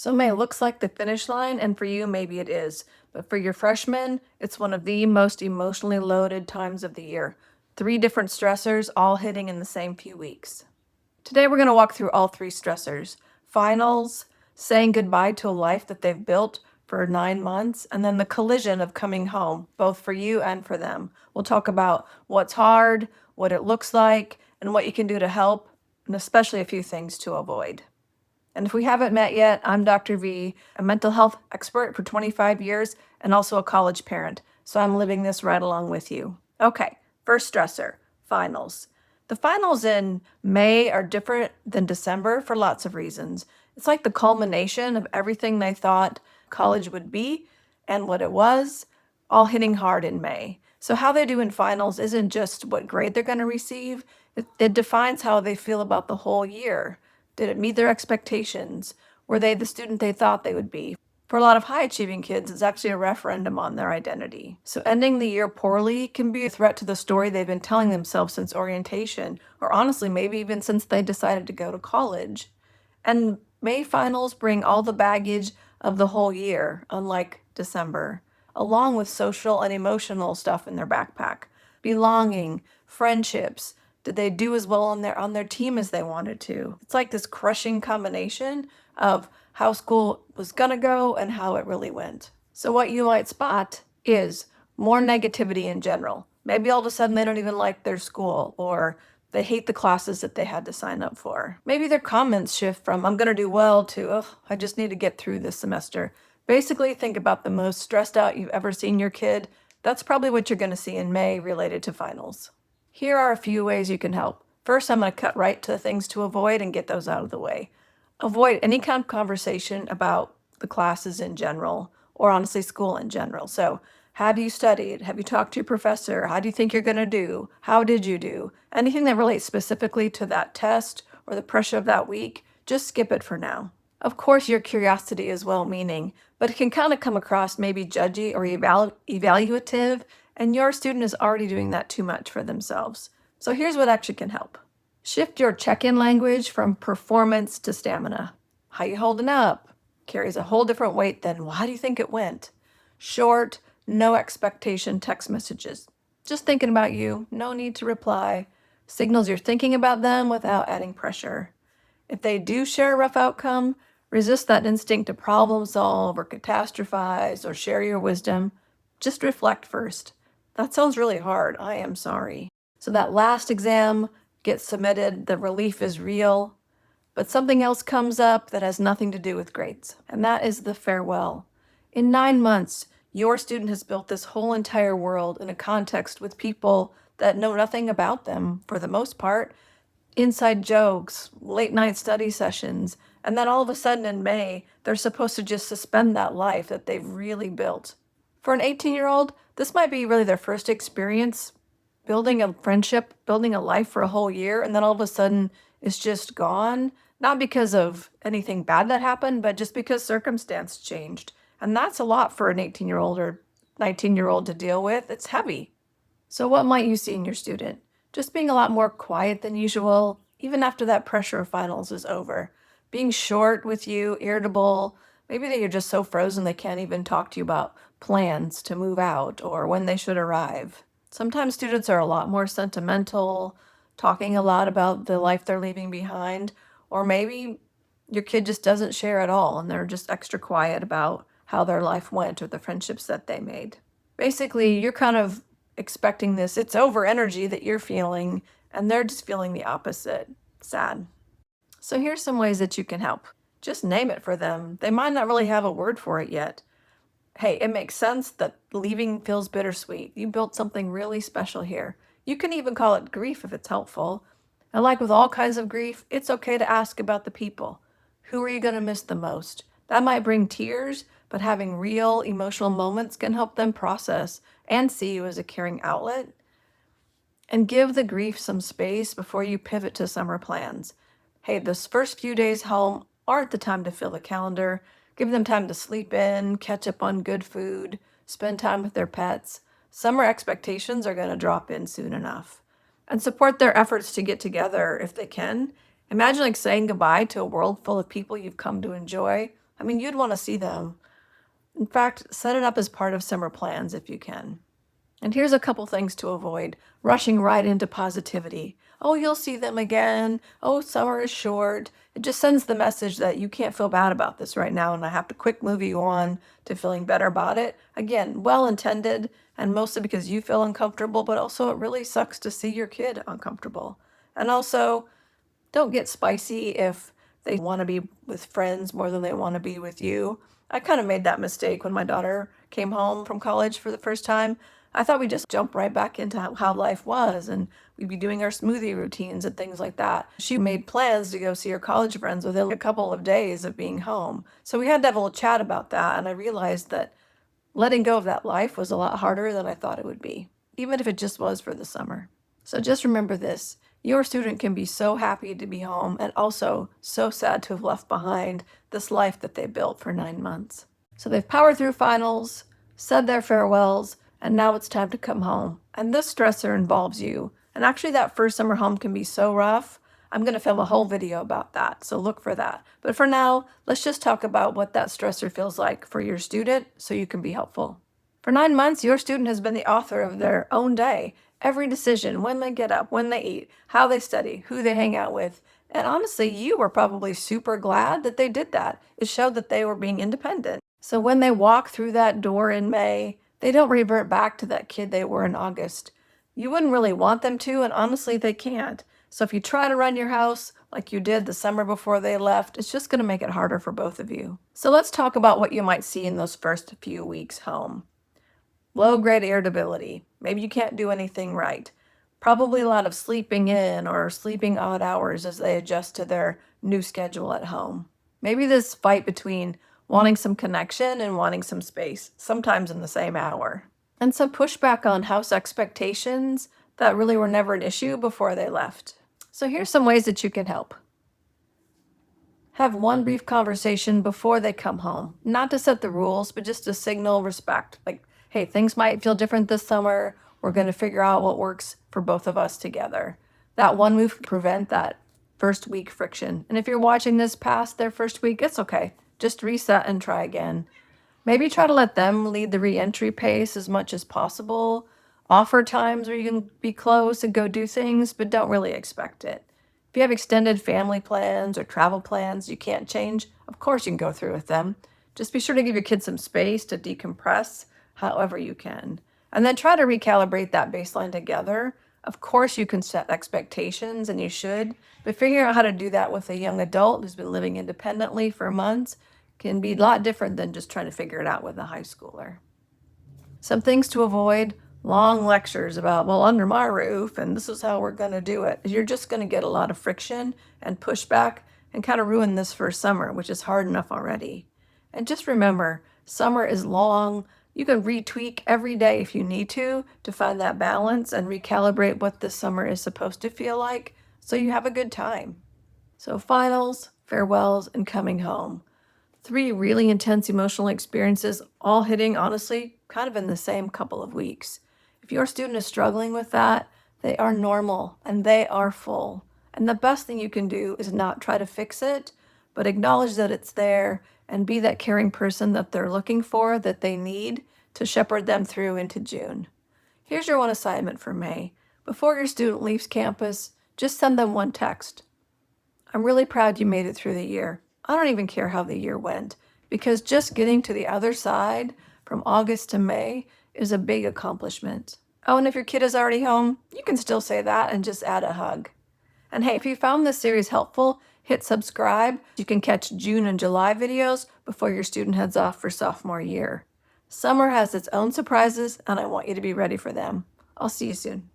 So May looks like the finish line, and for you, maybe it is. But for your freshmen, it's one of the most emotionally loaded times of the year. Three different stressors all hitting in the same few weeks. Today, we're going to walk through all three stressors: finals, saying goodbye to a life that they've built for 9 months, and then the collision of coming home, both for you and for them. We'll talk about what's hard, what it looks like, and what you can do to help, and especially a few things to avoid. And if we haven't met yet, I'm Dr. V, a mental health expert for 25 years and also a college parent. So I'm living this right along with you. Okay, first stressor, finals. The finals in May are different than December for lots of reasons. It's like the culmination of everything they thought college would be and what it was, all hitting hard in May. So, how they do in finals isn't just what grade they're going to receive, it defines how they feel about the whole year. Did it meet their expectations? Were they the student they thought they would be? For a lot of high achieving kids, it's actually a referendum on their identity. So ending the year poorly can be a threat to the story they've been telling themselves since orientation, or honestly, maybe even since they decided to go to college. And May finals bring all the baggage of the whole year, unlike December, along with social and emotional stuff in their backpack. Belonging, friendships, did they do as well on their team as they wanted to? It's like this crushing combination of how school was gonna go and how it really went. So what you might spot is more negativity in general. Maybe all of a sudden they don't even like their school, or they hate the classes that they had to sign up for. Maybe their comments shift from "I'm gonna do well" to "oh, I just need to get through this semester." Basically, think about the most stressed out you've ever seen your kid. That's probably what you're gonna see in May related to finals. Here are a few ways you can help. First, I'm going to cut right to the things to avoid and get those out of the way. Avoid any kind of conversation about the classes in general, or honestly, school in general. So, have you studied? Have you talked to your professor? How do you think you're going to do? How did you do? Anything that relates specifically to that test or the pressure of that week, just skip it for now. Of course, your curiosity is well meaning, but it can kind of come across maybe judgy or evaluative, and your student is already doing that too much for themselves. So here's what actually can help. Shift your check-in language from performance to stamina. How you holding up carries a whole different weight than "well, how do you think it went?" Short, no expectation text messages. Just thinking about you, no need to reply. Signals you're thinking about them without adding pressure. If they do share a rough outcome, resist that instinct to problem solve or catastrophize or share your wisdom. Just reflect first. That sounds really hard. I am sorry. So that last exam gets submitted, the relief is real, but something else comes up that has nothing to do with grades, and that is the farewell. In 9 months, your student has built this whole entire world in a context with people that know nothing about them for the most part, inside jokes, late night study sessions, and then all of a sudden in May, they're supposed to just suspend that life that they've really built. For an 18-year-old, this might be really their first experience building a friendship, building a life for a whole year, and then all of a sudden it's just gone. Not because of anything bad that happened, but just because circumstance changed. And that's a lot for an 18-year-old or 19-year-old to deal with. It's heavy. So, what might you see in your student? Just being a lot more quiet than usual, even after that pressure of finals is over. Being short with you, irritable. Maybe that you're just so frozen they can't even talk to you about plans to move out or when they should arrive. Sometimes students are a lot more sentimental, talking a lot about the life they're leaving behind, or maybe your kid just doesn't share at all and they're just extra quiet about how their life went or the friendships that they made. Basically, you're kind of expecting this "it's over" energy that you're feeling, and they're just feeling the opposite. Sad. So here's some ways that you can help. Just name it for them. They might not really have a word for it yet. Hey, it makes sense that leaving feels bittersweet. You built something really special here. You can even call it grief if it's helpful. And like with all kinds of grief, it's okay to ask about the people. Who are you going to miss the most? That might bring tears, but having real emotional moments can help them process and see you as a caring outlet. And give the grief some space before you pivot to summer plans. Hey, those first few days home aren't the time to fill the calendar. Give them time to sleep in, catch up on good food, spend time with their pets. Summer expectations are going to drop in soon enough. And support their efforts to get together if they can. Imagine like saying goodbye to a world full of people you've come to enjoy. I mean, you'd want to see them. In fact, set it up as part of summer plans if you can. And here's a couple things to avoid: rushing right into positivity. Oh, you'll see them again. Oh, summer is short. It just sends the message that you can't feel bad about this right now, and I have to quick move you on to feeling better about it. Again, well intended, and mostly because you feel uncomfortable, but also it really sucks to see your kid uncomfortable. And also, don't get spicy if they want to be with friends more than they want to be with you. I kind of made that mistake when my daughter came home from college for the first time. I thought we'd just jump right back into how life was, and we'd be doing our smoothie routines and things like that. She made plans to go see her college friends within a couple of days of being home. So we had to have a little chat about that, and I realized that letting go of that life was a lot harder than I thought it would be, even if it just was for the summer. So just remember this: your student can be so happy to be home and also so sad to have left behind this life that they built for 9 months. So they've powered through finals, said their farewells, and now it's time to come home. And this stressor involves you. And actually, that first summer home can be so rough. I'm going to film a whole video about that, so look for that. But for now, let's just talk about what that stressor feels like for your student so you can be helpful. For 9 months, your student has been the author of their own day. Every decision: when they get up, when they eat, how they study, who they hang out with. And honestly, you were probably super glad that they did that. It showed that they were being independent. So when they walk through that door in May, they don't revert back to that kid they were in August. You wouldn't really want them to, and honestly, they can't. So if you try to run your house like you did the summer before they left, it's just going to make it harder for both of you. So let's talk about what you might see in those first few weeks home. Low-grade irritability. Maybe you can't do anything right. Probably a lot of sleeping in or sleeping odd hours as they adjust to their new schedule at home. Maybe this fight between wanting some connection and wanting some space, sometimes in the same hour. And some pushback on house expectations that really were never an issue before they left. So here's some ways that you can help. Have one brief conversation before they come home, not to set the rules, but just to signal respect. Like, hey, things might feel different this summer. We're going to figure out what works for both of us together. That one move can prevent that first week friction. And if you're watching this past their first week, it's okay. Just reset and try again. Maybe try to let them lead the reentry pace as much as possible. Offer times where you can be close and go do things, but don't really expect it. If you have extended family plans or travel plans you can't change, of course you can go through with them. Just be sure to give your kids some space to decompress however you can. And then try to recalibrate that baseline together. Of course you can set expectations, and you should, but figuring out how to do that with a young adult who's been living independently for months can be a lot different than just trying to figure it out with a high schooler. Some things to avoid: long lectures about, well, under my roof, and this is how we're going to do it. You're just going to get a lot of friction and pushback and kind of ruin this first summer, which is hard enough already. And just remember, summer is long. You can retweak every day if you need to find that balance and recalibrate what this summer is supposed to feel like so you have a good time. So finals, farewells, and coming home. 3 really intense emotional experiences, all hitting, honestly, kind of in the same couple of weeks. If your student is struggling with that, they are normal and they are full. And the best thing you can do is not try to fix it, but acknowledge that it's there and be that caring person that they're looking for, that they need to shepherd them through into June. Here's your one assignment for May. Before your student leaves campus, just send them one text. I'm really proud you made it through the year. I don't even care how the year went, because just getting to the other side from August to May is a big accomplishment. Oh, and if your kid is already home, you can still say that and just add a hug. And hey, if you found this series helpful, hit subscribe. You can catch June and July videos before your student heads off for sophomore year. Summer has its own surprises, and I want you to be ready for them. I'll see you soon.